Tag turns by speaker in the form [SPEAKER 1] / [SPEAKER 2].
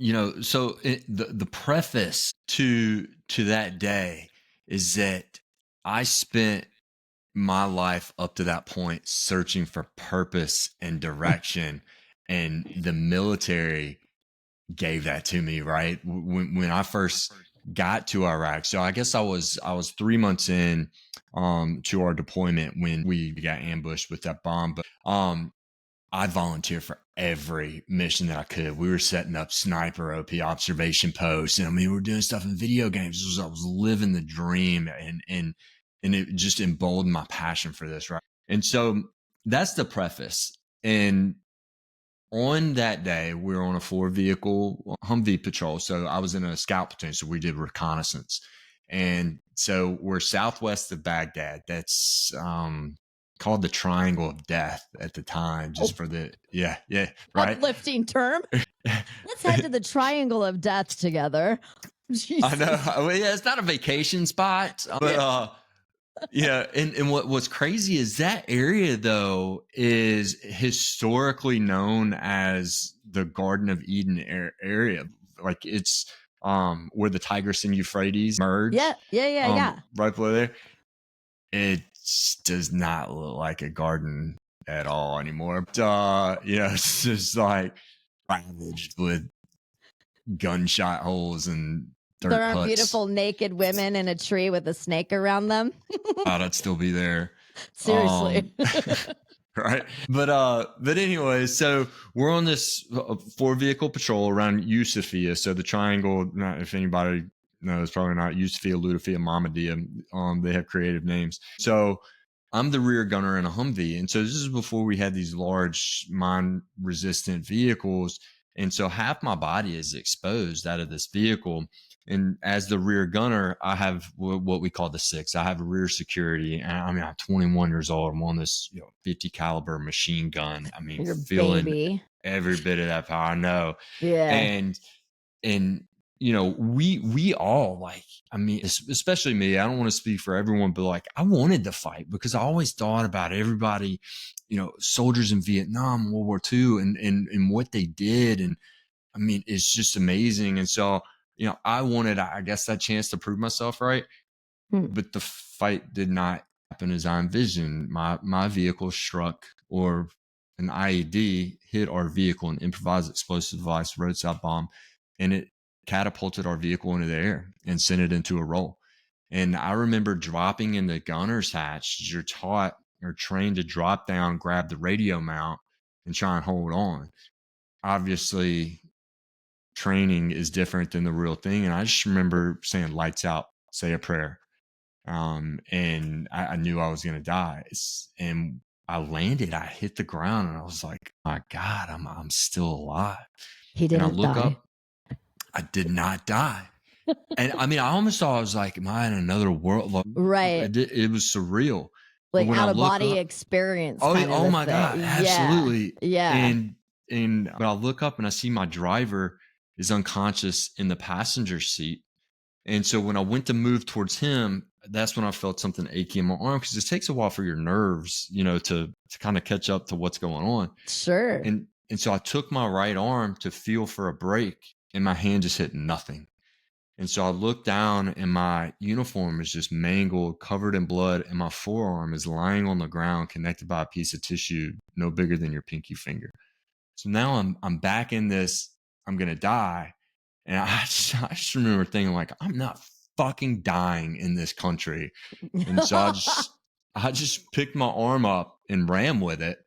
[SPEAKER 1] So the preface to that day is that I spent my life up to that point searching for purpose and direction, and the military gave that to me, right? When I first got to Iraq. So I guess I was 3 months in to our deployment when we got ambushed with that bomb. But I volunteered for every mission that I could. We were setting up sniper OP observation posts, and I mean, we're doing stuff in video games. I was living the dream, and it just emboldened my passion for this, right? And so that's the preface. And on that day, we were on a 4-vehicle Humvee patrol. So I was in a scout platoon, so we did reconnaissance. And so we're southwest of Baghdad. That's called the Triangle of Death at the time, just for the right.
[SPEAKER 2] Uplifting term. Let's head to the Triangle of Death together.
[SPEAKER 1] I know. Well, yeah, it's not a vacation spot, but and what's crazy is that area though is historically known as the Garden of Eden area. Like it's where the Tigris and Euphrates merge.
[SPEAKER 2] Yeah.
[SPEAKER 1] Right below there. It does not look like a garden at all anymore. But, it's just like ravaged with gunshot holes and dirt
[SPEAKER 2] there are
[SPEAKER 1] huts.
[SPEAKER 2] Beautiful naked women in a tree with a snake around them.
[SPEAKER 1] I'd still be there.
[SPEAKER 2] Seriously.
[SPEAKER 1] Right. But anyway, so we're on this 4-vehicle patrol around Yusufia. So the triangle, if anybody knows, probably not Yusufia, Ludufia, Mahmudia. They have creative names. So I'm the rear gunner in a Humvee. And so this is before we had these large mine resistant vehicles. And so half my body is exposed out of this vehicle. And as the rear gunner, I have what we call the 6. I have a rear security. And I mean, I'm 21 years old. I'm on this 50 caliber machine gun. I mean, feeling every bit of that power. I know.
[SPEAKER 2] Yeah.
[SPEAKER 1] And we all, like, I mean, especially me, I don't want to speak for everyone, but like, I wanted to fight because I always thought about everybody, soldiers in Vietnam, World War II, and what they did. And I mean, it's just amazing. And so, I wanted, I guess, that chance to prove myself, right? But the fight did not happen as I envisioned. My vehicle struck, or an IED hit our vehicle, an improvised explosive device, roadside bomb, and it catapulted our vehicle into the air and sent it into a roll. And I remember dropping in the gunner's hatch. You're taught or trained to drop down, grab the radio mount, and try and hold on. Obviously, training is different than the real thing. And I just remember saying, lights out, say a prayer. And I knew I was going to die. And I landed, I hit the ground, and I was like, my God, I'm still alive.
[SPEAKER 2] He didn't
[SPEAKER 1] and I look
[SPEAKER 2] die.
[SPEAKER 1] up, I did not die. And I mean, I almost thought, I was like, am I in another world? Like,
[SPEAKER 2] right.
[SPEAKER 1] It was surreal.
[SPEAKER 2] Like out of body experience.
[SPEAKER 1] Oh my God. Absolutely.
[SPEAKER 2] Yeah.
[SPEAKER 1] But I look up and I see my driver is unconscious in the passenger seat. And so when I went to move towards him, that's when I felt something achy in my arm, because it takes a while for your nerves, to kind of catch up to what's going on.
[SPEAKER 2] Sure.
[SPEAKER 1] And so I took my right arm to feel for a break, and my hand just hit nothing. And so I looked down, and my uniform is just mangled, covered in blood, and my forearm is lying on the ground, connected by a piece of tissue no bigger than your pinky finger. So now I'm back in this, I'm going to die. And I just remember thinking, like, I'm not fucking dying in this country. And so I just picked my arm up and ran with it.